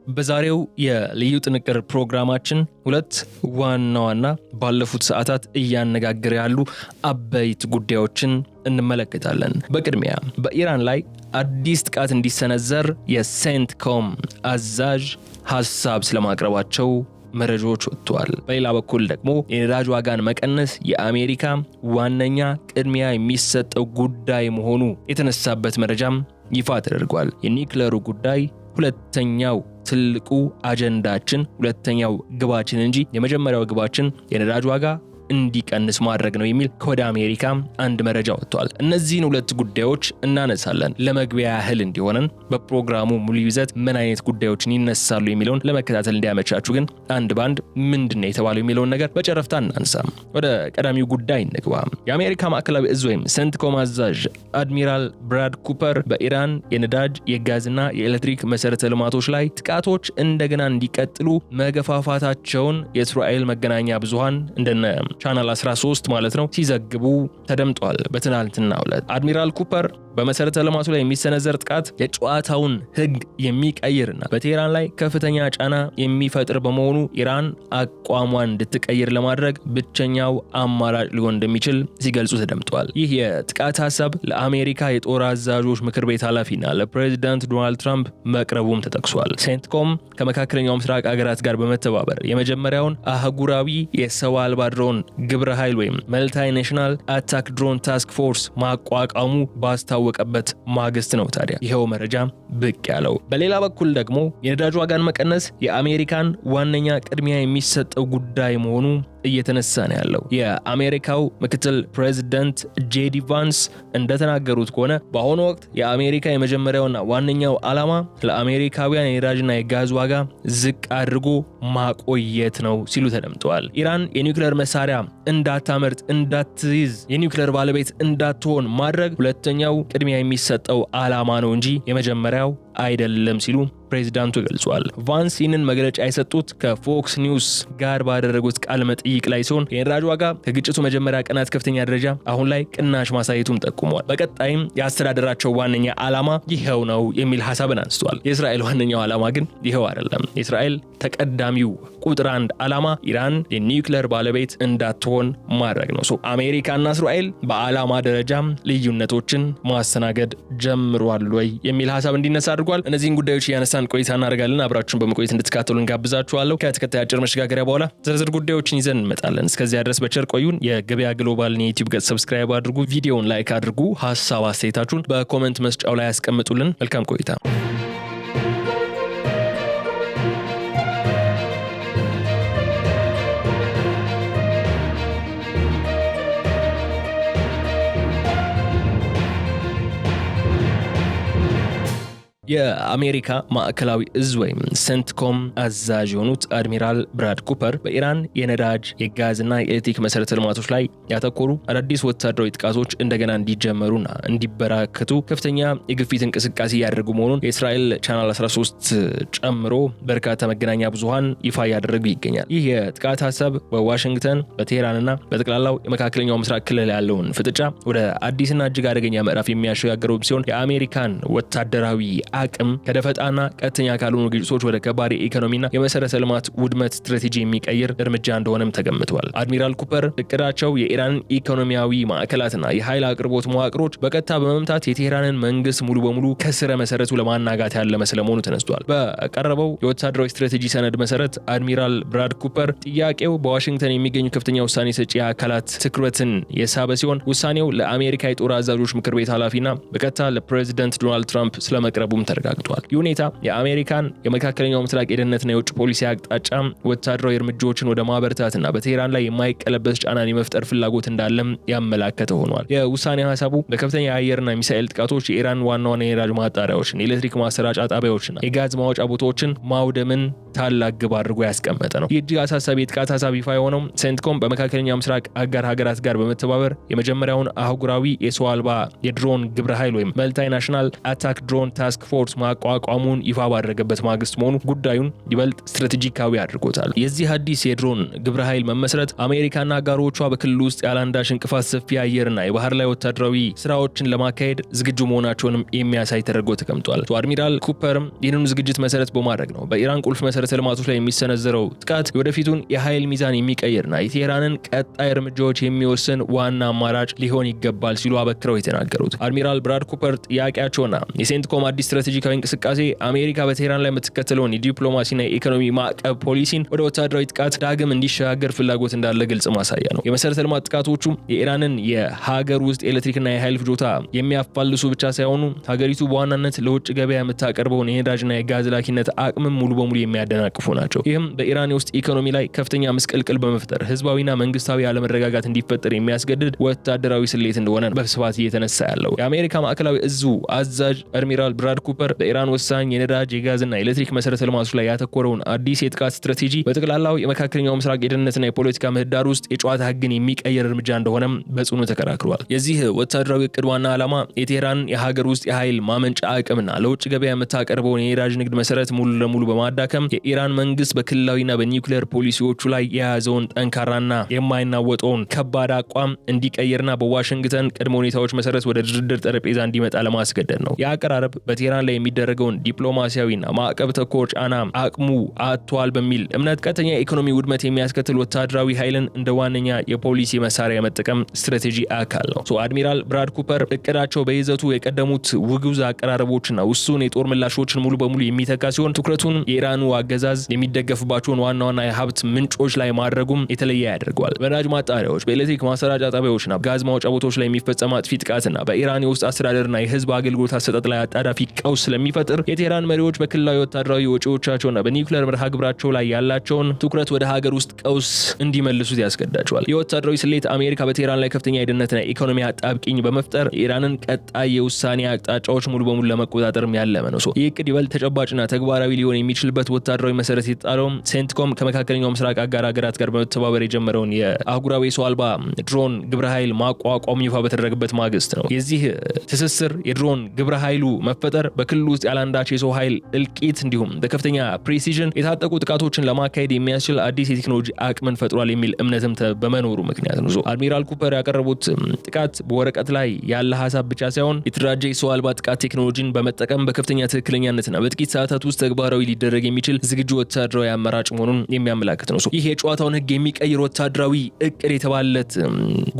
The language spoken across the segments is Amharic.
በዛሬው የልዩ ጥንቅር ፕሮግራማችን ሁለት ዋና ባለፉት ሰዓታት እያነጋገረ ያሉ አበይት ጉዳዮችን እንመለከታለን። በቅድሚያ በኢራን ላይ አዲስ ጥቃት እንዲሰነዘር የሴንትኮም አዛዥ ሐሳብ ስለማቅረባቸው መረጃዎች ወጥተዋል። በሌላ በኩል ደግሞ የነዳጅ ዋጋን መቀነስ የአሜሪካ ዋነኛ ቅድሚያ የሚሰጠው ጉዳይ መሆኑ የተነሳበት መረጃም ይፋ ተደርጓል። የኒውክሌሩ ጉዳይ ሁለተኛው ትልቁ አጀንዳችን፣ ሁለተኛው ግባችን እንጂ የመጀመሪያው ግባችን የነዳጅ ዋጋ እንዲቀንስ ማድረግ ነው የሚል ከወደ አሜሪካ አንድ መረጃ ወጥቷል። እነዚህን ሁለት ጉዳዮች እናነሳለን። ለመግቢያ ያህል እንዲሆነን በፕሮግራሙ ሙሉ ይዘት ምን አይነት ጉዳዮችን ይነሳሉ የሚለውን ለመከታተል እንዲያመቻችሁ ግን አንድ ባንድ ምንድነው የተባለው የሚለውን ነገር በጨረፍታ እናንሳ። ወደ ቀዳሚው ጉዳይ እንግባ። የአሜሪካ ማዕከላዊ እዝ ወይም ሴንትኮም አዛዥ አድሚራል ብራድ ኩፐር በኢራን የነዳጅ የጋዝና የኤሌክትሪክ መሰረተ ልማቶች ላይ ጥቃቶች እንደገና እንዲቀጥሉ መገፋፋታቸውን የእስራኤል መገናኛ ብዙሃን እንደነ ቻናል 13 ማለት ነው ሲዘግቡ ተደምጧል። በትናንትናው ዕለት አድሚራል ኩፐር በመሰረተ ልማቱ ላይ የሚሰነዘር ጥቃት የጨዋታውን ሕግ የሚቀይርና በቴህራን ላይ ከፍተኛ ጫና የሚፈጥር በመሆኑ ኢራን አቋሟን እንድትቀይር ለማድረግ ብቸኛው አማራጭ ሊሆን እንደሚችል ሲገልጹ ተደምጧል። ይህ የጥቃት ሐሳብ ለአሜሪካ የጦር አዛዦች ምክር ቤት ኃላፊና ለፕሬዚዳንት ዶናልድ ትራምፕ መቅረቡም ተጠቅሷል። ሴንትኮም ከመካከለኛው ምስራቅ ሀገራት ጋር በመተባበር የመጀመሪያውን አህጉራዊ የሰው አልባ ድሮን ግብረ ኃይል ወይም መልታይ ናሽናል አታክ ድሮን ታስክ ፎርስ ማቋቋሙ ባስታወቀበት ማግስት ነው ታዲያ ይሄው መረጃ ብቅ ያለው። በሌላ በኩል ደግሞ የነዳጅ ዋጋን መቀነስ የአሜሪካን ዋነኛ ቅድሚያ የሚሰጠው ጉዳይ መሆኑ እየተነሳ ነው ያለው። የአሜሪካው ምክትል ፕሬዚዳንት ጄዲ ቫንስ እንደተናገሩት ከሆነ በአሁኑ ወቅት የአሜሪካ የመጀመሪያውና ዋነኛው ዓላማ ለአሜሪካውያን የነዳጅና የጋዝ ዋጋ ዝቅ አድርጎ ማቆየት ነው ሲሉ ተደምጠዋል። ኢራን የኒውክሌር መሳሪያ እንዳታመርት፣ እንዳትይዝ፣ የኒውክሌር ባለቤት እንዳትሆን ማድረግ ሁለተኛው ቅድሚያ የሚሰጠው ዓላማ ነው እንጂ የመጀመሪያው አይደለም ሲሉ ፕሬዚዳንቱ ገልጿል። ቫንስ ይህንን መግለጫ የሰጡት ከፎክስ ኒውስ ጋር ባደረጉት ቃለ መጠይቅ ላይ ሲሆን የነዳጅ ዋጋ ከግጭቱ መጀመሪያ ቀናት ከፍተኛ ደረጃ አሁን ላይ ቅናሽ ማሳየቱም ጠቁመዋል። በቀጣይም የአስተዳደራቸው ዋነኛ ዓላማ ይሄው ነው የሚል ሐሳብን አንስተዋል። የእስራኤል ዋነኛው ዓላማ ግን ይሄው አይደለም። የእስራኤል ተቀዳሚው ቁጥር 1 ዓላማ ኢራን የኒውክሌር ባለቤት እንዳትሆን ማድረግ ነው። አሜሪካና እስራኤል በዓላማ ደረጃም ልዩነቶችን ማስተናገድ ጀምሯል ወይ የሚል ሐሳብ እንዲነሳ አድርጓል። እነዚህን ጉዳዮች ያነሳን ቆይታ እናደርጋለን። አብራችሁን በመቆየት እንድትካተሉ እንጋብዛችኋለሁ። ከተከታታይ አጭር መሸጋገሪያ በኋላ ዝርዝር ጉዳዮችን ይዘን እንመጣለን። እስከዚያ ድረስ በቸር ቆዩን። የገበያ ግሎባልን የዩቲዩብ ገጽ ሰብስክራይብ አድርጉ፣ ቪዲዮውን ላይክ አድርጉ፣ ሐሳብ አስተያየታችሁን በኮሜንት መስጫው ላይ ያስቀምጡልን። መልካም ቆይታ። የአሜሪካ ማዕከላዊ እዝ ወይም ሴንትኮም አዛዥ የሆኑት አድሚራል ብራድ ኩፐር በኢራን የነዳጅ የጋዝና የኤሌክትሪክ መሰረተ ልማቶች ላይ ያተኮሩ አዳዲስ ወታደራዊ ጥቃቶች እንደገና እንዲጀመሩና እንዲበራከቱ ከፍተኛ የግፊት እንቅስቃሴ ያደርጉ መሆኑን የእስራኤል ቻናል 13 ጨምሮ በርካታ መገናኛ ብዙሃን ይፋ ያደረጉ ይገኛል። ይህ የጥቃት ሐሳብ በዋሽንግተን በቴህራንና በጠቅላላው የመካከለኛው ምስራቅ ክልል ያለውን ፍጥጫ ወደ አዲስና እጅግ አደገኛ ምዕራፍ የሚያሸጋግረው ሲሆን የአሜሪካን ወታደራዊ አቅም ከደፈጣና ቀጥተኛ ካልሆኑ ግጭቶች ወደ ከባድ ኢኮኖሚና የመሰረተ ልማት ውድመት ስትራቴጂ የሚቀይር እርምጃ እንደሆነም ተገምቷል። አድሚራል ኩፐር እቅዳቸው የኢራን ኢኮኖሚያዊ ማዕከላትና የኃይል አቅርቦት መዋቅሮች በቀጥታ በመምታት የቴህራንን መንግስት ሙሉ በሙሉ ከስረ መሰረቱ ለማናጋት ያለመ ስለመሆኑ ተነስቷል። በቀረበው የወታደራዊ ስትራቴጂ ሰነድ መሰረት አድሚራል ብራድ ኩፐር ጥያቄው በዋሽንግተን የሚገኙ ከፍተኛ ውሳኔ ሰጪ አካላት ትኩረትን የሳበ ሲሆን ውሳኔው ለአሜሪካ የጦር አዛዦች ምክር ቤት ኃላፊና በቀጥታ ለፕሬዚዳንት ዶናልድ ትራምፕ ስለመቅረቡም ተረጋግጧል። ይህ ሁኔታ የአሜሪካን የመካከለኛው ምስራቅ የደህንነትና የውጭ ፖሊሲ አቅጣጫ ወታደራዊ እርምጃዎችን ወደ ማበረታትና በቴህራን ላይ የማይቀለበስ ጫናን የመፍጠር ፍላጎት እንዳለም ያመላከተ ሆኗል። የውሳኔ ሐሳቡ በከፍተኛ የአየርና ሚሳኤል ጥቃቶች የኢራን ዋና የነዳጅ ማጣሪያዎችን፣ የኤሌክትሪክ ማሰራጫ ጣቢያዎችና የጋዝ ማውጫ ቦታዎችን ማውደምን ታላቅ ግብ አድርጎ ያስቀመጠ ነው። ይህ እጅግ አሳሳቢ የጥቃት ሀሳብ ይፋ የሆነው ሴንትኮም በመካከለኛው ምስራቅ አጋር ሀገራት ጋር በመተባበር የመጀመሪያውን አህጉራዊ የሰው አልባ የድሮን ግብረ ኃይል ወይም መልቲናሽናል አታክ ድሮን ታስክ ፎርስ ማቋቋሙን ይፋ ባደረገበት ማግስት መሆኑ ጉዳዩን ይበልጥ ስትራቴጂካዊ አድርጎታል። የዚህ አዲስ የድሮን ግብረ ኃይል መመስረት አሜሪካና አጋሮቿ በክልሉ ውስጥ ያላንዳች እንቅፋት ሰፊ አየርና የባህር ላይ ወታደራዊ ስራዎችን ለማካሄድ ዝግጁ መሆናቸውንም የሚያሳይ ተደርጎ ተቀምጧል። አድሚራል ኩፐርም ይህንን ዝግጅት መሰረት በማድረግ ነው በኢራን ቁልፍ መሰረተ ልማቶች ላይ የሚሰነዘረው ጥቃት ወደፊቱን የኃይል ሚዛን የሚቀይርና የቴህራንን ቀጣይ እርምጃዎች የሚወስን ዋና አማራጭ ሊሆን ይገባል ሲሉ አበክረው የተናገሩት አድሚራል ብራድ ኩፐር ጥያቄያቸውና የሴንትኮም አዲስ ስትራቴጂካዊ እንቅስቃሴ አሜሪካ በቴህራን ላይ የምትከተለውን የዲፕሎማሲና የኢኮኖሚ ማዕቀብ ፖሊሲን ወደ ወታደራዊ ጥቃት ዳግም እንዲሸጋገር ፍላጎት እንዳለ ግልጽ ማሳያ ነው። የመሰረተ ልማት ጥቃቶቹ የኢራንን የሀገር ውስጥ ኤሌክትሪክና የኃይል ፍጆታ የሚያፋልሱ ብቻ ሳይሆኑ ሀገሪቱ በዋናነት ለውጭ ገበያ የምታቀርበውን የነዳጅና የጋዝ ላኪነት አቅምም ሙሉ በሙሉ የሚያደናቅፉ ናቸው። ይህም በኢራን ውስጥ ኢኮኖሚ ላይ ከፍተኛ ምስቅልቅል በመፍጠር ህዝባዊና መንግስታዊ አለመረጋጋት እንዲፈጠር የሚያስገድድ ወታደራዊ ስሌት እንደሆነ በስፋት እየተነሳ ያለው የአሜሪካ ማዕከላዊ እዙ አዛዥ አድሚራል ብራድ ኩፐር በኢራን ወሳኝ የነዳጅ የጋዝና ኤሌክትሪክ መሰረተ ልማቶች ላይ ያተኮረውን አዲስ የጥቃት ስትራቴጂ በጠቅላላው የመካከለኛው ምስራቅ የደህንነትና የፖለቲካ ምህዳር ውስጥ የጨዋታ ህግን የሚቀየር እርምጃ እንደሆነም በጽኑ ተከራክሯል። የዚህ ወታደራዊ እቅድ ዋና ዓላማ የቴህራን የሀገር ውስጥ የኃይል ማመንጫ አቅምና ለውጭ ገበያ የምታቀርበውን የነዳጅ ንግድ መሰረት ሙሉ ለሙሉ በማዳከም የኢራን መንግስት በክልላዊና በኒውክሌር ፖሊሲዎቹ ላይ የያዘውን ጠንካራና የማይናወጠውን ከባድ አቋም እንዲቀይርና በዋሽንግተን ቅድመ ሁኔታዎች መሰረት ወደ ድርድር ጠረጴዛ እንዲመጣ ለማስገደድ ነው። የአቀራረብ በቴህራን ላይ የሚደረገውን ዲፕሎማሲያዊና ማዕቀብ ተኮር ጫና አቅሙ አጥቷል በሚል እምነት ቀጥተኛ የኢኮኖሚ ውድመት የሚያስከትል ወታደራዊ ኃይልን እንደ ዋነኛ የፖሊሲ መሳሪያ የመጠቀም ስትራቴጂ አካል ነው። አድሚራል ብራድ ኩፐር እቅዳቸው በይዘቱ የቀደሙት ውጉዝ አቀራረቦችና ውሱን የጦር ምላሾችን ሙሉ በሙሉ የሚተካ ሲሆን ትኩረቱን የኢራኑ አገዛዝ የሚደገፍባቸውን ዋና ዋና የሀብት ምንጮች ላይ ማድረጉም የተለየ ያደርገዋል። በነዳጅ ማጣሪያዎች፣ በኤሌክትሪክ ማሰራጫ ጣቢያዎችና ጋዝ ማውጫ ቦታዎች ላይ የሚፈጸም አጥፊ ጥቃትና በኢራን የውስጥ አስተዳደርና የህዝብ አገልግሎት አሰጣጥ ላይ አጣዳፊ ቀውስ ስለሚፈጥር የቴህራን መሪዎች በክልላዊ ወታደራዊ ወጪዎቻቸውና በኒውክሌር መርሃ ግብራቸው ላይ ያላቸውን ትኩረት ወደ ሀገር ውስጥ ቀውስ እንዲመልሱት ያስገዳቸዋል። የወታደራዊ ስሌት አሜሪካ በቴህራን ላይ ከፍተኛ የደህንነትና ኢኮኖሚ አጣብቂኝ በመፍጠር የኢራንን ቀጣይ የውሳኔ አቅጣጫዎች ሙሉ በሙሉ ለመቆጣጠርም ያለመ ነው። ይህ እቅድ ይበልጥ ተጨባጭና ተግባራዊ ሊሆን የሚችልበት ወታደራዊ መሰረት የተጣለው ሴንትኮም ከመካከለኛው ምስራቅ አጋር ሀገራት ጋር በመተባበር የጀመረውን የአህጉራዊ ሰው አልባ ድሮን ግብረ ኃይል ማቋቋም ይፋ በተደረገበት ማግስት ነው። የዚህ ትስስር የድሮን ግብረ ኃይሉ መፈጠር በክልሉ ውስጥ ያላንዳች የሰው ኃይል እልቂት እንዲሁም በከፍተኛ ፕሪሲዥን የታጠቁ ጥቃቶችን ለማካሄድ የሚያስችል አዲስ የቴክኖሎጂ አቅምን ፈጥሯል የሚል እምነትም በመኖሩ ምክንያት ነው። አድሚራል ኩፐር ያቀረቡት ጥቃት በወረቀት ላይ ያለ ሀሳብ ብቻ ሳይሆን የተደራጀ የሰው አልባ ጥቃት ቴክኖሎጂን በመጠቀም በከፍተኛ ትክክለኛነትና በጥቂት ሰዓታት ውስጥ ተግባራዊ ሊደረግ የሚችል ዝግጁ ወታደራዊ አማራጭ መሆኑን የሚያመላክት ነው። ይህ የጨዋታውን ህግ የሚቀይር ወታደራዊ እቅድ የተባለለት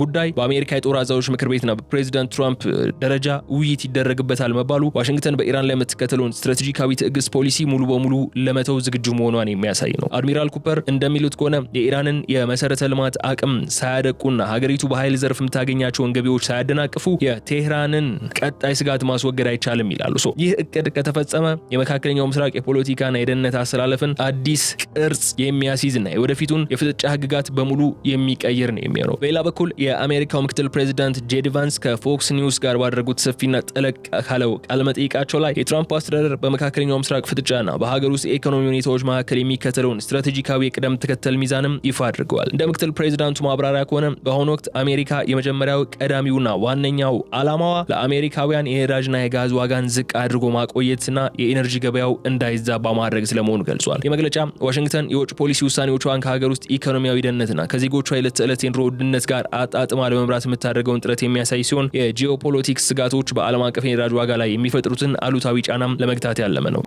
ጉዳይ በአሜሪካ የጦር አዛዦች ምክር ቤትና በፕሬዚዳንት ትራምፕ ደረጃ ውይይት ይደረግበታል መባሉ ዋሽንግተን በኢራን ላይ የምትከተለውን ስትራቴጂካዊ ትዕግስት ፖሊሲ ሙሉ በሙሉ ለመተው ዝግጁ መሆኗን የሚያሳይ ነው። አድሚራል ኩፐር እንደሚሉት ከሆነ የኢራንን የመሰረተ ልማት አቅም ሳያደቁና ሀገሪቱ በኃይል ዘርፍ የምታገኛቸውን ገቢዎች ሳያደናቅፉ የቴህራንን ቀጣይ ስጋት ማስወገድ አይቻልም ይላሉ። ይህ እቅድ ከተፈጸመ የመካከለኛው ምስራቅ የፖለቲካና የደህንነት አሰላለፍን አዲስ ቅርጽ የሚያስይዝና የወደፊቱን የፍጥጫ ህግጋት በሙሉ የሚቀይር ነው የሚሆነው። በሌላ በኩል የአሜሪካው ምክትል ፕሬዚዳንት ጄዲ ቫንስ ከፎክስ ኒውስ ጋር ባደረጉት ሰፊና ጠለቅ ካለው ቃለ መጠይቃቸው ላይ የትራምፕ አስተዳደር በመካከለኛው ምስራቅ ፍጥጫና በሀገር ውስጥ የኢኮኖሚ ሁኔታዎች መካከል የሚከተለውን ስትራቴጂካዊ የቅደም ተከተል ሚዛንም ይፋ አድርገዋል። እንደ ምክትል ፕሬዚዳንቱ ማብራሪያ ከሆነ በአሁኑ ወቅት አሜሪካ የመጀመሪያው ቀዳሚውና ዋነኛው ዓላማዋ ለአሜሪካውያን የነዳጅና የጋዝ ዋጋን ዝቅ አድርጎ ማቆየትና የኢነርጂ ገበያው እንዳይዛባ ማድረግ ስለመሆኑ ገልጿል። የመግለጫ ዋሽንግተን የውጭ ፖሊሲ ውሳኔዎቿን ከሀገር ውስጥ ኢኮኖሚያዊ ደህንነትና ከዜጎቿ የዕለት ተዕለት የኑሮ ውድነት ጋር አጣጥማ ለመምራት የምታደርገውን ጥረት የሚያሳይ ሲሆን የጂኦፖለቲክስ ስጋቶች በዓለም አቀፍ የነዳጅ ዋጋ ላይ የሚፈጥሩትን አሉታዊ ጫናም ለመግታት ያለመ ነው።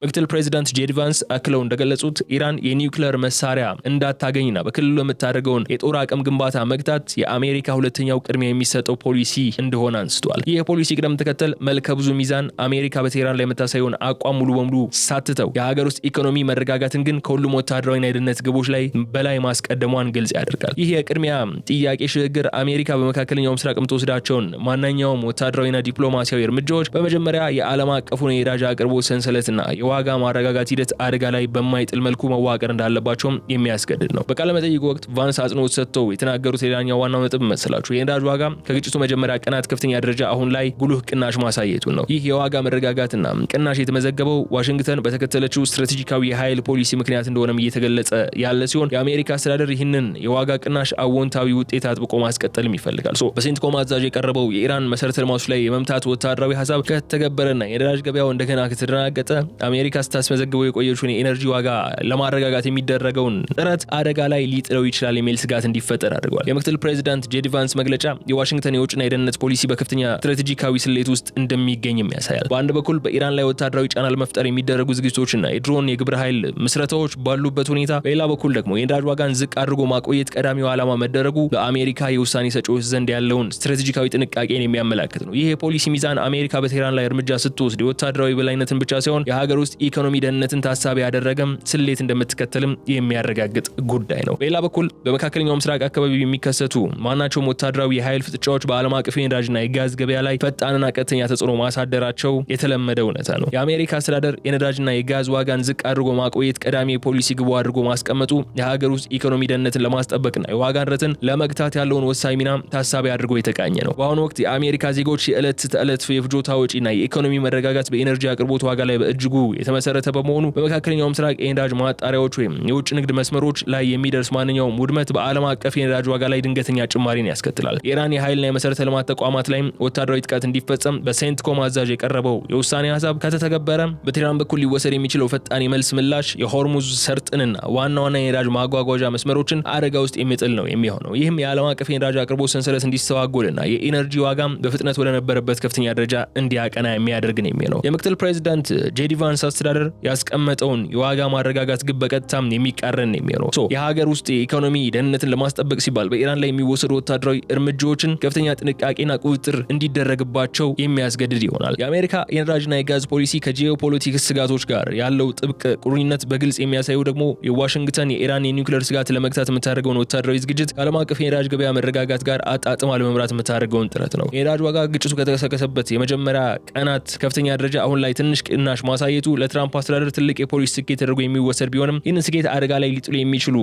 ምክትል ፕሬዚዳንት ጄዲ ቫንስ አክለው እንደገለጹት ኢራን የኒውክሌር መሳሪያ እንዳታገኝና በክልሉ የምታደርገውን የጦር አቅም ግንባታ መግታት የአሜሪካ ሁለተኛው ቅድሚያ የሚሰጠው ፖሊሲ እንደሆነ አንስቷል። ይህ የፖሊሲ ቅደም ተከተል መልከ ብዙ ሚዛን አሜሪካ በቴህራን ላይ የምታሳየውን አቋም ሙሉ በሙሉ ሳትተው የሀገር ውስጥ ኢኮኖሚ መረጋጋትን ግን ከሁሉም ወታደራዊና የደህንነት ግቦች ላይ በላይ ማስቀደሟን ግልጽ ያደርጋል። ይህ የቅድሚያ ጥያቄ ሽግግር አሜሪካ በመካከለኛው ምስራቅ የምትወስዳቸውን ማንኛውም ወታደራዊና ዲፕሎማሲያዊ እርምጃዎች በመጀመሪያ የዓለም አቀፉን የነዳጅ አቅርቦት ሰንሰለትና የዋጋ የዋጋ ማረጋጋት ሂደት አደጋ ላይ በማይጥል መልኩ መዋቀር እንዳለባቸውም የሚያስገድድ ነው። በቃለ መጠይቁ ወቅት ቫንስ አጽንኦት ሰጥተው የተናገሩት ሌላኛው ዋናው ነጥብ መሰላችሁ የነዳጅ ዋጋ ከግጭቱ መጀመሪያ ቀናት ከፍተኛ ደረጃ አሁን ላይ ጉልህ ቅናሽ ማሳየቱን ነው። ይህ የዋጋ መረጋጋትና ቅናሽ የተመዘገበው ዋሽንግተን በተከተለችው ስትራቴጂካዊ የኃይል ፖሊሲ ምክንያት እንደሆነም እየተገለጸ ያለ ሲሆን የአሜሪካ አስተዳደር ይህንን የዋጋ ቅናሽ አዎንታዊ ውጤት አጥብቆ ማስቀጠልም ይፈልጋል። በሴንትኮም አዛዥ የቀረበው የኢራን መሰረተ ልማቶች ላይ የመምታት ወታደራዊ ሀሳብ ከተገበረና የነዳጅ ገበያው እንደገና ከተደናገጠ አሜሪካ ስታስመዘግበው የቆየችውን የኤነርጂ ዋጋ ለማረጋጋት የሚደረገውን ጥረት አደጋ ላይ ሊጥለው ይችላል የሚል ስጋት እንዲፈጠር አድርጓል። የምክትል ፕሬዚዳንት ጄዲ ቫንስ መግለጫ የዋሽንግተን የውጭና የደህንነት ፖሊሲ በከፍተኛ ስትራቴጂካዊ ስሌት ውስጥ እንደሚገኝም ያሳያል። በአንድ በኩል በኢራን ላይ ወታደራዊ ጫና ለመፍጠር የሚደረጉ ዝግጅቶችና የድሮን የግብረ ኃይል ምስረታዎች ባሉበት ሁኔታ፣ በሌላ በኩል ደግሞ የነዳጅ ዋጋን ዝቅ አድርጎ ማቆየት ቀዳሚው ዓላማ መደረጉ በአሜሪካ የውሳኔ ሰጪዎች ዘንድ ያለውን ስትራቴጂካዊ ጥንቃቄን የሚያመላክት ነው። ይህ የፖሊሲ ሚዛን አሜሪካ በቴህራን ላይ እርምጃ ስትወስድ የወታደራዊ በላይነትን ብቻ ሳይሆን የሀገር ውስጥ ኢኮኖሚ ደህንነትን ታሳቢ ያደረገም ስሌት እንደምትከተልም የሚያረጋግጥ ጉዳይ ነው። በሌላ በኩል በመካከለኛው ምስራቅ አካባቢ የሚከሰቱ ማናቸውም ወታደራዊ የኃይል ፍጥጫዎች በዓለም አቀፍ የነዳጅና የጋዝ ገበያ ላይ ፈጣንና ቀጥተኛ ተጽዕኖ ማሳደራቸው የተለመደ እውነታ ነው። የአሜሪካ አስተዳደር የነዳጅና የጋዝ ዋጋን ዝቅ አድርጎ ማቆየት ቀዳሚ የፖሊሲ ግቡ አድርጎ ማስቀመጡ የሀገር ውስጥ ኢኮኖሚ ደህንነትን ለማስጠበቅና የዋጋ ንረትን ለመግታት ያለውን ወሳኝ ሚና ታሳቢ አድርጎ የተቃኘ ነው። በአሁኑ ወቅት የአሜሪካ ዜጎች የዕለት ተዕለት የፍጆታ ወጪና የኢኮኖሚ መረጋጋት በኤነርጂ አቅርቦት ዋጋ ላይ በእጅጉ የተመሰረተ በመሆኑ በመካከለኛው ምስራቅ የነዳጅ ማጣሪያዎች ወይም የውጭ ንግድ መስመሮች ላይ የሚደርስ ማንኛውም ውድመት በዓለም አቀፍ የነዳጅ ዋጋ ላይ ድንገተኛ ጭማሪን ያስከትላል። የኢራን የኃይልና የመሰረተ ልማት ተቋማት ላይም ወታደራዊ ጥቃት እንዲፈጸም በሴንትኮም አዛዥ የቀረበው የውሳኔ ሀሳብ ከተተገበረ በቴህራን በኩል ሊወሰድ የሚችለው ፈጣን የመልስ ምላሽ የሆርሙዝ ሰርጥንና ዋና ዋና የነዳጅ ማጓጓዣ መስመሮችን አደጋ ውስጥ የሚጥል ነው የሚሆነው። ይህም የዓለም አቀፍ የነዳጅ አቅርቦት ሰንሰለት እንዲስተዋጎልና የኢነርጂ ዋጋም በፍጥነት ወደ ነበረበት ከፍተኛ ደረጃ እንዲያቀና የሚያደርግ ነው የሚሆነው። የምክትል ፕሬዚዳንት ጄዲ ቫንስ አስተዳደር ያስቀመጠውን የዋጋ ማረጋጋት ግብ በቀጥታም የሚቃረን ነው የሚሆነው። የሀገር ውስጥ የኢኮኖሚ ደህንነትን ለማስጠበቅ ሲባል በኢራን ላይ የሚወሰዱ ወታደራዊ እርምጃዎችን ከፍተኛ ጥንቃቄና ቁጥጥር እንዲደረግባቸው የሚያስገድድ ይሆናል። የአሜሪካ የነዳጅና የጋዝ ፖሊሲ ከጂኦፖለቲክስ ስጋቶች ጋር ያለው ጥብቅ ቁርኝነት በግልጽ የሚያሳዩ ደግሞ የዋሽንግተን የኢራን የኒውክሌር ስጋት ለመግታት የምታደርገውን ወታደራዊ ዝግጅት ከዓለም አቀፍ የነዳጅ ገበያ መረጋጋት ጋር አጣጥማ ለመምራት የምታደርገውን ጥረት ነው። የነዳጅ ዋጋ ግጭቱ ከተቀሰቀሰበት የመጀመሪያ ቀናት ከፍተኛ ደረጃ አሁን ላይ ትንሽ ቅናሽ ማሳየቱ ለትራምፕ አስተዳደር ትልቅ የፖሊሲ ስኬት ተደርጎ የሚወሰድ ቢሆንም ይህንን ስኬት አደጋ ላይ ሊጥሉ የሚችሉ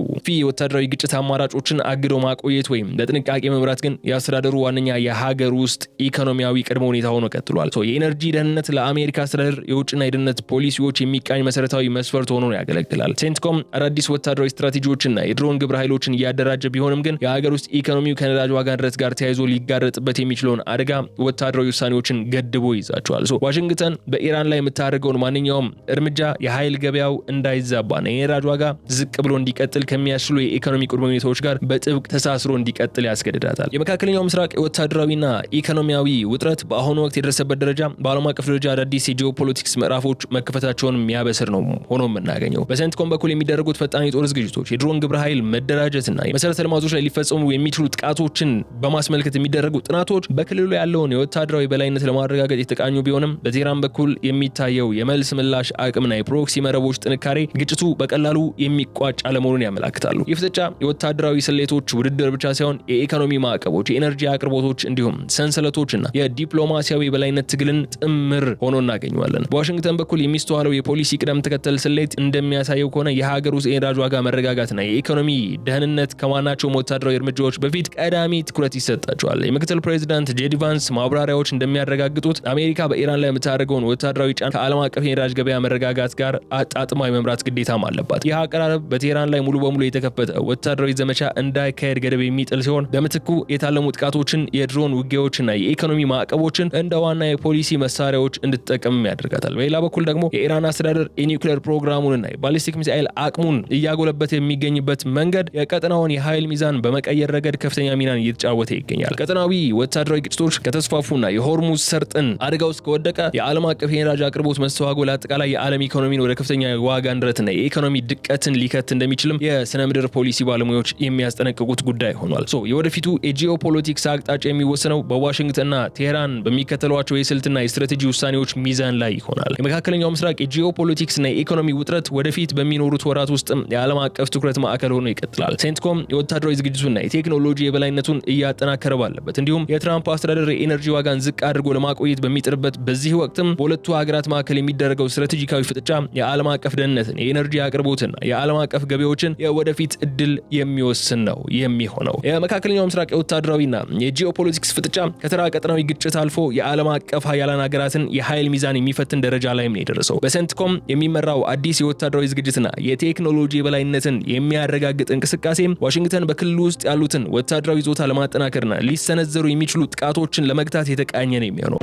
ወታደራዊ ግጭት አማራጮችን አግዶ ማቆየት ወይም በጥንቃቄ መምራት ግን የአስተዳደሩ ዋነኛ የሀገር ውስጥ ኢኮኖሚያዊ ቅድመ ሁኔታ ሆኖ ቀጥሏል። የኢነርጂ ደህንነት ለአሜሪካ አስተዳደር የውጭና የደህንነት ፖሊሲዎች የሚቃኝ መሰረታዊ መስፈርት ሆኖ ያገለግላል። ሴንትኮም አዳዲስ ወታደራዊ ስትራቴጂዎችና የድሮን ግብረ ኃይሎችን እያደራጀ ቢሆንም ግን የሀገር ውስጥ ኢኮኖሚው ከነዳጅ ዋጋ ንረት ጋር ተያይዞ ሊጋረጥበት የሚችለውን አደጋ ወታደራዊ ውሳኔዎችን ገድቦ ይዛቸዋል። ዋሽንግተን በኢራን ላይ የምታደርገውን ማንኛውም እርምጃ የኃይል ገበያው እንዳይዛባና የነዳጅ ዋጋ ዝቅ ብሎ እንዲቀጥል ከሚያስችሉ የኢኮኖሚ ቅድመ ሁኔታዎች ጋር በጥብቅ ተሳስሮ እንዲቀጥል ያስገድዳታል። የመካከለኛው ምስራቅ ወታደራዊና ኢኮኖሚያዊ ውጥረት በአሁኑ ወቅት የደረሰበት ደረጃ በዓለም አቀፍ ደረጃ አዳዲስ የጂኦፖለቲክስ ምዕራፎች መከፈታቸውን የሚያበስር ነው ሆኖ የምናገኘው። በሴንትኮም በኩል የሚደረጉት ፈጣን የጦር ዝግጅቶች፣ የድሮን ግብረ ኃይል መደራጀትና የመሰረተ ልማቶች ላይ ሊፈጸሙ የሚችሉ ጥቃቶችን በማስመልከት የሚደረጉ ጥናቶች በክልሉ ያለውን የወታደራዊ በላይነት ለማረጋገጥ የተቃኙ ቢሆንም በቴህራን በኩል የሚታየው የመልስ ምላሽ አቅምና የፕሮክሲ መረቦች ጥንካሬ ግጭቱ በቀላሉ የሚቋጭ አለመሆኑን ያመላክታሉ። ይህ ፍጥጫ የወታደራዊ ስሌቶች ውድድር ብቻ ሳይሆን የኢኮኖሚ ማዕቀቦች፣ የኤነርጂ አቅርቦቶች እንዲሁም ሰንሰለቶችና የዲፕሎማሲያዊ በላይነት ትግልን ጥምር ሆኖ እናገኘዋለን። በዋሽንግተን በኩል የሚስተዋለው የፖሊሲ ቅደም ተከተል ስሌት እንደሚያሳየው ከሆነ የሀገር ውስጥ የነዳጅ ዋጋ መረጋጋትና የኢኮኖሚ ደህንነት ከማናቸውም ወታደራዊ እርምጃዎች በፊት ቀዳሚ ትኩረት ይሰጣቸዋል። የምክትል ፕሬዚዳንት ጄዲ ቫንስ ማብራሪያዎች እንደሚያረጋግጡት አሜሪካ በኢራን ላይ የምታደርገውን ወታደራዊ ጫና ከዓለም አቀፍ የነዳጅ ገበያ መረጋጋት ጋር አጣጥማ የመምራት ግዴታም አለባት። ይህ አቀራረብ በቴህራን ላይ ሙሉ በሙሉ የተከፈተ ወታደራዊ ዘመቻ እንዳይካሄድ ገደብ የሚጥል ሲሆን በምትኩ የታለሙ ጥቃቶችን፣ የድሮን ውጊያዎችና የኢኮኖሚ ማዕቀቦችን እንደ ዋና የፖሊሲ መሳሪያዎች እንድትጠቀም ያደርጋታል። በሌላ በኩል ደግሞ የኢራን አስተዳደር የኒውክሌር ፕሮግራሙንና የባሊስቲክ ሚሳኤል አቅሙን እያጎለበተ የሚገኝበት መንገድ የቀጠናውን የኃይል ሚዛን በመቀየር ረገድ ከፍተኛ ሚናን እየተጫወተ ይገኛል። ቀጠናዊ ወታደራዊ ግጭቶች ከተስፋፉና የሆርሙዝ ሰርጥን አደጋ ውስጥ ከወደቀ የዓለም አቀፍ የነዳጅ አቅርቦት መስተዋጎል አጠቃላይ የዓለም ኢኮኖሚን ወደ ከፍተኛ የዋጋ ንረትና የኢኮኖሚ ድቀትን ሊከት እንደሚችልም የስነ ምድር ፖሊሲ ባለሙያዎች የሚያስጠነቅቁት ጉዳይ ሆኗል። የወደፊቱ የጂኦፖለቲክስ አቅጣጫ የሚወሰነው በዋሽንግተንና ቴህራን በሚከተሏቸው የስልትና የስትራቴጂ ውሳኔዎች ሚዛን ላይ ይሆናል። የመካከለኛው ምስራቅ የጂኦፖለቲክስና የኢኮኖሚ ውጥረት ወደፊት በሚኖሩት ወራት ውስጥም የዓለም አቀፍ ትኩረት ማዕከል ሆኖ ይቀጥላል። ሴንትኮም የወታደራዊ ዝግጅቱና የቴክኖሎጂ የበላይነቱን እያጠናከረ ባለበት እንዲሁም የትራምፕ አስተዳደር የኤነርጂ ዋጋን ዝቅ አድርጎ ለማቆየት በሚጥርበት በዚህ ወቅትም በሁለቱ ሀገራት መካከል የሚደረገው ስትራቴጂ ስትራቴጂካዊ ፍጥጫ የዓለም አቀፍ ደህንነትን፣ የኤነርጂ አቅርቦትና የዓለም አቀፍ ገበያዎችን የወደፊት እድል የሚወስን ነው የሚሆነው። የመካከለኛው ምስራቅ የወታደራዊና የጂኦፖለቲክስ ፍጥጫ ከተራ ቀጠናዊ ግጭት አልፎ የዓለም አቀፍ ሀያላን ሀገራትን የኃይል ሚዛን የሚፈትን ደረጃ ላይ ነው የደረሰው። በሴንትኮም የሚመራው አዲስ የወታደራዊ ዝግጅትና የቴክኖሎጂ የበላይነትን የሚያረጋግጥ እንቅስቃሴ ዋሽንግተን በክልሉ ውስጥ ያሉትን ወታደራዊ ይዞታ ለማጠናከርና ሊሰነዘሩ የሚችሉ ጥቃቶችን ለመግታት የተቃኘ ነው የሚሆነው።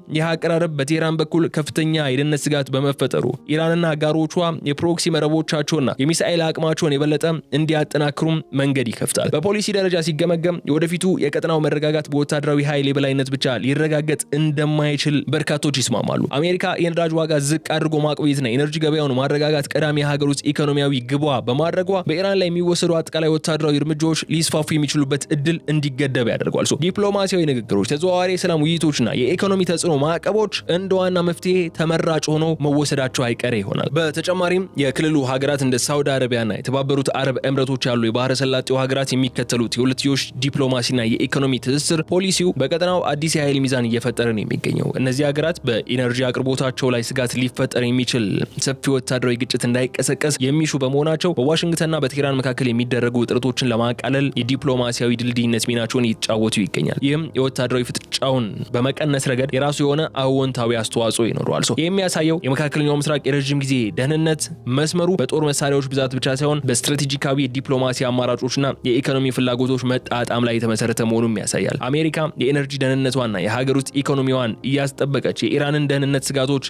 ይህ አቀራረብ በቴህራን በኩል ከፍተኛ የደህንነት ስጋት በመፈጠሩ ኢራንና አጋሮቿ የፕሮክሲ መረቦቻቸውና የሚሳኤል አቅማቸውን የበለጠ እንዲያጠናክሩም መንገድ ይከፍታል። በፖሊሲ ደረጃ ሲገመገም የወደፊቱ የቀጠናው መረጋጋት በወታደራዊ ኃይል የበላይነት ብቻ ሊረጋገጥ እንደማይችል በርካቶች ይስማማሉ። አሜሪካ የነዳጅ ዋጋ ዝቅ አድርጎ ማቆየትና የኤነርጂ ገበያውን ማረጋጋት ቀዳሚ የሀገር ውስጥ ኢኮኖሚያዊ ግቧ በማድረጓ በኢራን ላይ የሚወሰዱ አጠቃላይ ወታደራዊ እርምጃዎች ሊስፋፉ የሚችሉበት እድል እንዲገደብ ያደርጓል። ዲፕሎማሲያዊ ንግግሮች፣ ተዘዋዋሪ የሰላም ውይይቶችና የኢኮኖሚ ተጽዕኖ ማዕቀቦች እንደ ዋና መፍትሄ ተመራጭ ሆኖ መወሰዳቸው አይቀሬ ይሆናል። በተጨማሪም የክልሉ ሀገራት እንደ ሳውዲ አረቢያና የተባበሩት አረብ ኤምሬቶች ያሉ የባህረ ሰላጤው ሀገራት የሚከተሉት የሁለትዮሽ ዲፕሎማሲና የኢኮኖሚ ትስስር ፖሊሲው በቀጠናው አዲስ የኃይል ሚዛን እየፈጠረ ነው የሚገኘው። እነዚህ ሀገራት በኢነርጂ አቅርቦታቸው ላይ ስጋት ሊፈጠር የሚችል ሰፊ ወታደራዊ ግጭት እንዳይቀሰቀስ የሚሹ በመሆናቸው በዋሽንግተንና በቴህራን መካከል የሚደረጉ ውጥረቶችን ለማቃለል የዲፕሎማሲያዊ ድልድይነት ሚናቸውን እየተጫወቱ ይገኛል። ይህም የወታደራዊ ፍጥጫውን በመቀነስ ረገድ የራሱ የሆነ አዎንታዊ አስተዋጽኦ ይኖረዋል። የሚያሳየው የመካከለኛው ምስራቅ የረጅም ጊዜ ደህንነት መስመሩ በጦር መሳሪያዎች ብዛት ብቻ ሳይሆን በስትራቴጂካዊ ዲፕሎማሲ አማራጮችና የኢኮኖሚ ፍላጎቶች መጣጣም ላይ የተመሰረተ መሆኑን ያሳያል። አሜሪካ የኤነርጂ ደህንነቷና የሀገር ውስጥ ኢኮኖሚዋን እያስጠበቀች የኢራንን ደህንነት ስጋቶች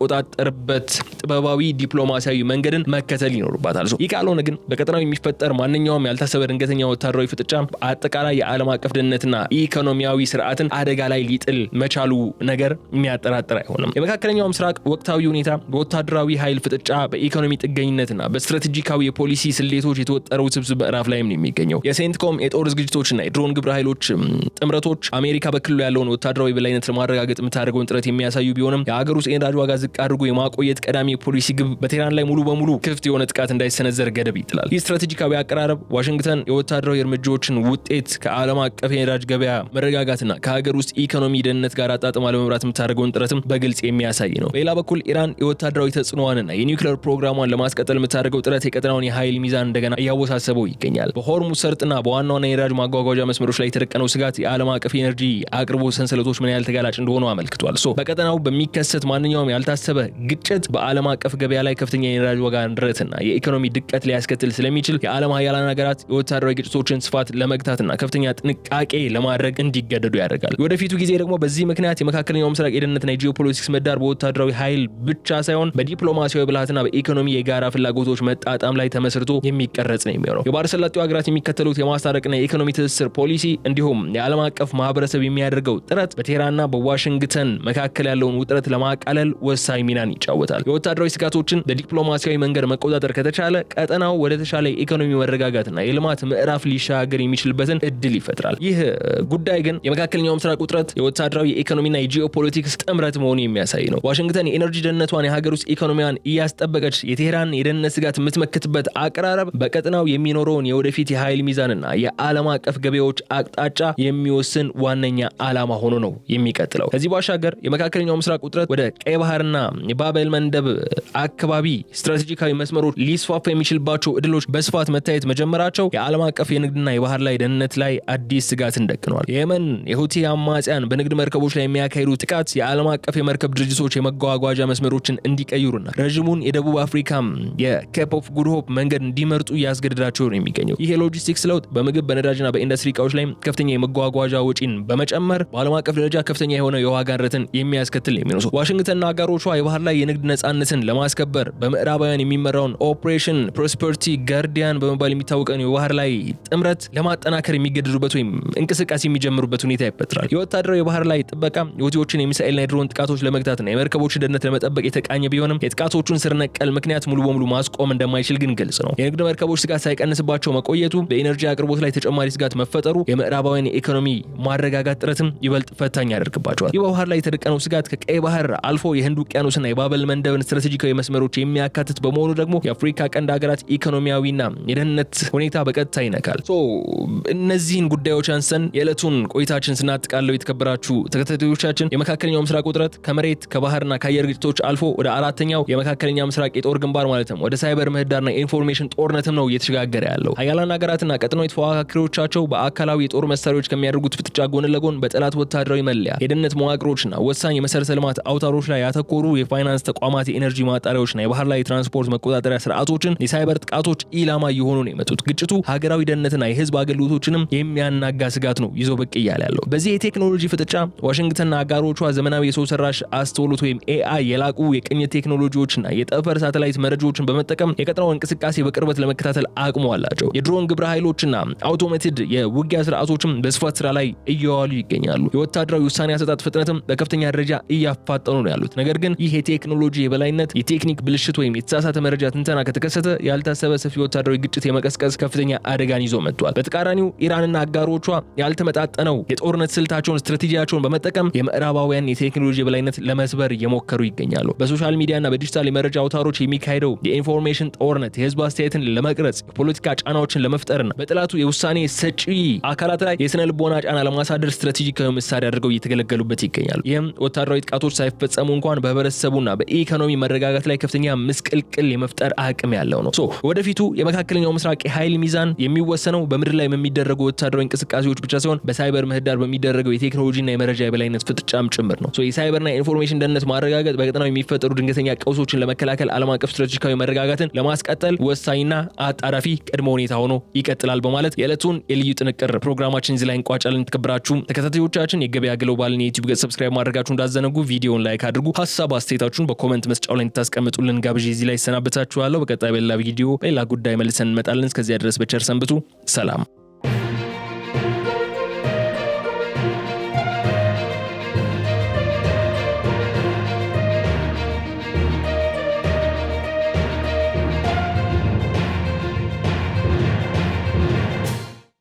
የምትቆጣጠርበት ጥበባዊ ዲፕሎማሲያዊ መንገድን መከተል ይኖርባታል። ይህ ካልሆነ ግን በቀጠናው የሚፈጠር ማንኛውም ያልታሰበ ድንገተኛ ወታደራዊ ፍጥጫ አጠቃላይ የዓለም አቀፍ ደህንነትና ኢኮኖሚያዊ ስርዓትን አደጋ ላይ ሊጥል መቻሉ ነገር የሚያጠራጥር አይሆንም። የመካከለኛው ምስራቅ ወቅታዊ ሁኔታ በወታደራዊ ኃይል ፍጥጫ፣ በኢኮኖሚ ጥገኝነትና በስትራቴጂካዊ የፖሊሲ ስሌቶች የተወጠረው ውስብስብ ምዕራፍ ላይ ነው የሚገኘው። የሴንትኮም የጦር ዝግጅቶችና የድሮን ግብረ ኃይሎች ጥምረቶች አሜሪካ በክልሉ ያለውን ወታደራዊ በላይነት ለማረጋገጥ የምታደርገውን ጥረት የሚያሳዩ ቢሆንም የሀገር ውስጥ የነዳጅ ዋጋ ዝቅ አድርጎ የማቆየት ቀዳሚ የፖሊሲ ግብ በቴህራን ላይ ሙሉ በሙሉ ክፍት የሆነ ጥቃት እንዳይሰነዘር ገደብ ይጥላል። ይህ ስትራቴጂካዊ አቀራረብ ዋሽንግተን የወታደራዊ እርምጃዎችን ውጤት ከዓለም አቀፍ የነዳጅ ገበያ መረጋጋትና ከሀገር ውስጥ ኢኮኖሚ ደህንነት ጋር አጣጥማ ለመምራት የምታደርገውን ጥረትም በግልጽ የሚያሳይ ነው። በሌላ በኩል ኢራን የወታደራዊ ተጽዕኖዋንና የኒውክሌር ፕሮግራሟን ለማስቀጠል የምታደርገው ጥረት የቀጠናውን የኃይል ሚዛን እንደገና እያወሳሰበው ይገኛል። በሆርሙዝ ሰርጥና በዋና ዋና የነዳጅ ማጓጓዣ መስመሮች ላይ የተደቀነው ስጋት የዓለም አቀፍ የኤነርጂ አቅርቦት ሰንሰለቶች ምን ያህል ተጋላጭ እንደሆኑ አመልክቷል። በቀጠናው በሚከሰት ማንኛውም ያልታሰበ ግጭት በዓለም አቀፍ ገበያ ላይ ከፍተኛ የነዳጅ ዋጋ ንረትና የኢኮኖሚ ድቀት ሊያስከትል ስለሚችል የዓለም ሀያላን ሀገራት የወታደራዊ ግጭቶችን ስፋት ለመግታትና ከፍተኛ ጥንቃቄ ለማድረግ እንዲገደዱ ያደርጋል። ወደፊቱ ጊዜ ደግሞ በዚህ ምክንያት የመካከለኛው ምስራቅ የደህንነትና የጂኦፖለቲክስ ምህዳር በወታደራዊ ኃይል ብቻ ሳይሆን በዲፕሎማሲያዊ ብልሃትና በኢኮኖሚ የጋራ ፍላጎቶች መጣጣም ላይ ተመስርቶ የሚቀረጽ ነው የሚሆነው። የባህረ ሰላጤው ሀገራት የሚከተሉት የማስታረቅና የኢኮኖሚ ትስስር ፖሊሲ እንዲሁም የዓለም አቀፍ ማህበረሰብ የሚያደርገው ጥረት በቴህራንና በዋሽንግተን መካከል ያለውን ውጥረት ለማቃለል ወሳኝ ሚናን ይጫወታል። የወታደራዊ ስጋቶችን በዲፕሎማሲያዊ መንገድ መቆጣጠር ከተቻለ ቀጠናው ወደ ተሻለ ኢኮኖሚ መረጋጋትና የልማት ምዕራፍ ሊሻገር የሚችልበትን እድል ይፈጥራል። ይህ ጉዳይ ግን የመካከለኛው ምስራቅ ውጥረት የወታደራዊ የኢኮኖሚና የጂኦፖለቲክስ ጥምረት መሆኑ የሚያሳይ ነው። ዋሽንግተን የኤነርጂ ደህንነቷን የሀገር ውስጥ ኢኮኖሚያን እያስጠበቀች የቴህራን የደህንነት ስጋት የምትመክትበት አቀራረብ በቀጠናው የሚኖረውን የወደፊት የኃይል ሚዛንና የዓለም አቀፍ ገበያዎች አቅጣጫ የሚወስን ዋነኛ ዓላማ ሆኖ ነው የሚቀጥለው። ከዚህ ባሻገር የመካከለኛው ምስራቅ ውጥረት ወደ ቀይ ባህርና የባቤል መንደብ አካባቢ ስትራቴጂካዊ መስመሮች ሊስፋፋ የሚችልባቸው እድሎች በስፋት መታየት መጀመራቸው የዓለም አቀፍ የንግድና የባህር ላይ ደህንነት ላይ አዲስ ስጋትን ደቅነዋል። የየመን የሁቲ አማጽያን በንግድ መርከቦች ላይ የሚያካሂዱ ጥቃት የዓለም አቀፍ የመርከብ ድርጅቶች የመጓጓዣ መስመሮችን እንዲቀይሩና ረዥሙን የደቡብ አፍሪካ የኬፕ ኦፍ ጉድ ሆፕ መንገድ እንዲመርጡ እያስገድዳቸው ነው የሚገኘው። ይህ የሎጂስቲክስ ለውጥ በምግብ በነዳጅና በኢንዱስትሪ እቃዎች ላይ ከፍተኛ የመጓጓዣ ወጪን በመጨመር በዓለም አቀፍ ደረጃ ከፍተኛ የሆነ የዋጋ ንረትን የሚያስከትል የሚነሱ ዋሽንግተንና አጋሮቿ የባህር ላይ የንግድ ነጻነትን ለማስከበር በምዕራባውያን የሚመራውን ኦፕሬሽን ፕሮስፐሪቲ ጋርዲያን በመባል የሚታወቀውን የባህር ላይ ጥምረት ለማጠናከር የሚገደዱበት ወይም እንቅስቃሴ የሚጀምሩበት ሁኔታ ይፈጥራል። የወታደራዊ የባህር ላይ ጥበቃ የሁቲዎችን የሚሳኤልና የድሮን ጥቃቶች ለመግታትና የመርከቦች ደህንነት ለመጠበቅ የተቃኘ ቢሆንም የጥቃቶቹን ስር ነቀል ምክንያት ሙሉ በሙሉ ማስቆም እንደማይችል ግን ግልጽ ነው። የንግድ መርከቦች ስጋት ሳይቀንስባቸው መቆየቱ፣ በኢነርጂ አቅርቦት ላይ ተጨማሪ ስጋት መፈጠሩ የምዕራባውያን የኢኮኖሚ ማረጋጋት ጥረትም ይበልጥ ፈታኝ ያደርግባቸዋል። የባህር ላይ የተደቀነው ስጋት ከቀይ ባህር አልፎ የህንድ ውቅያኖስና የባበል መንደብን ስትራቴጂካዊ መስመሮች የሚያካትት በመሆኑ ደግሞ የአፍሪካ ቀንድ ሀገራት ኢኮኖሚያዊና የደህንነት ሁኔታ በቀጥታ ይነካል። እነዚህን ጉዳዮች አንስተን የዕለቱን ቆይታችን ስናጠቃለው የተከበራችሁ ተከታታዮቻችን የመካከለኛው ምስራቅ ውጥረት ከመሬት ከባህርና ከአየር ግጭቶች አልፎ ወደ አራተኛው የመካከለኛ ምስራቅ የጦር ግንባር ማለትም ወደ ሳይበር ምህዳርና ኢንፎርሜሽን ጦርነትም ነው እየተሸጋገረ ያለው። ሀያላን ሀገራትና ቀጠናዊ ተፎካካሪዎቻቸው በአካላዊ የጦር መሳሪያዎች ከሚያደርጉት ፍጥጫ ጎን ለጎን በጠላት ወታደራዊ መለያ የደህንነት መዋቅሮችና ወሳኝ የመሰረተ ልማት አውታሮች ላይ ያተኮሩ የፋይናንስ ተቋማት፣ የኤነርጂ ማጣሪያዎችና የባህር ላይ ትራንስፖርት መቆጣጠሪያ ስርዓቶችን የሳይበር ጥቃቶች ኢላማ እየሆኑ ነው የመጡት። ግጭቱ ሀገራዊ ደህንነትና የህዝብ አገልግሎቶችንም የሚያናጋ ስጋት ነው ይዞ ብቅ እያለ ያለው። በዚህ የቴክኖሎጂ ፍጥጫ ዋሽንግተንና አጋሮቿ ዘመናዊ የሰው ሰራሽ አስተውሎት ወይም ኤአይ፣ የላቁ የቅኝት ቴክኖሎጂዎችና የጠፈር ሳተላይት መረጃዎችን በመጠቀም የቀጠናውን እንቅስቃሴ በቅርበት ለመከታተል አቅሙ አላቸው። የድሮን ግብረ ኃይሎችና አውቶሜትድ የውጊያ ስርዓቶችም በስፋት ስራ ላይ እየዋሉ ይገኛሉ። የወታደራዊ ውሳኔ አሰጣጥ ፍጥነትም በከፍተኛ ደረጃ እያፋጠኑ ነው ያሉት። ነገር ግን ይህ የቴክኖሎጂ የበላይነት የቴክኒክ ብልሽት ወይም የተሳሳተ መረጃ ትንተና ከተከሰተ ያልታሰበ ሰፊ ወታደራዊ ግጭት የመቀስቀስ ከፍተኛ አደጋን ይዞ መጥቷል። በተቃራኒው ኢራንና አጋሮቿ ያልተመጣጠነው የጦርነት ስልታቸውን ስትራቴጂያቸውን በመጠቀም የምዕራባውያን የቴክኖሎጂ የበላይነት ለመስበር እየሞከሩ ይገኛሉ። በሶሻል ሚዲያና በዲጂታል የመረጃ አውታሮች የሚካሄደው የኢንፎርሜሽን ጦርነት የህዝብ አስተያየትን ለመቅረጽ የፖለቲካ ጫናዎችን ለመፍጠርና በጥላቱ የውሳኔ ሰጪ አካላት ላይ የስነ ልቦና ጫና ለማሳደር ስትራቴጂካዊ መሳሪያ አድርገው እየተገለገሉበት ይገኛሉ። ይህም ወታደራዊ ጥቃቶች ሳይፈጸሙ እንኳን በህብረተሰቡና በኢኮኖሚ መረጋጋት ላይ ከፍተኛ ምስቅልቅል የመፍጠር አቅም ያለው ነው። ወደፊቱ የመካከለኛው ምስራቅ የኃይል ሚዛን የሚወሰነው በምድር ላይ በሚደረጉ ወታደራዊ እንቅስቃሴዎች ብቻ ሳይሆን በሳይበር ምህዳር በሚደረገው የቴክኖሎጂና የመረጃ የበላይነት ፍጥጫም ጭምር ነው። የሳይበርና የኢንፎርሜሽን ደህንነት ማረጋገጥ በቀጠናው የሚፈጠሩ ድንገተኛ ቀውሶችን ለመከላከል ዓለም አቀፍ ስትራቴጂካዊ መረጋጋትን ለማስቀጠል ወሳኝና አጣዳፊ ቅድመ ሁኔታ ሆኖ ይቀጥላል በማለት የዕለቱን የልዩ ጥንቅር ፕሮግራማችን እዚህ ላይ እንቋጫለን። ተከብራችሁ ተከታታዮቻችን የገበያ ግሎባልን የዩቲዩብ ገጽ ሰብስክራይብ ማድረጋችሁ እንዳዘነጉ፣ ቪዲዮውን ላይክ አድርጉ፣ ሐሳብ አስተያየታችሁን በኮሜንት መስጫው ላይ እንድታስቀምጡልን ጋብዤ እዚህ ላይ ሰናበታችኋለሁ። በቀጣይ በሌላ ቪዲዮ በሌላ ጉዳይ መልሰን እንመጣለን። እስከዚያ ድረስ በቸር ሰንብቱ። ሰላም።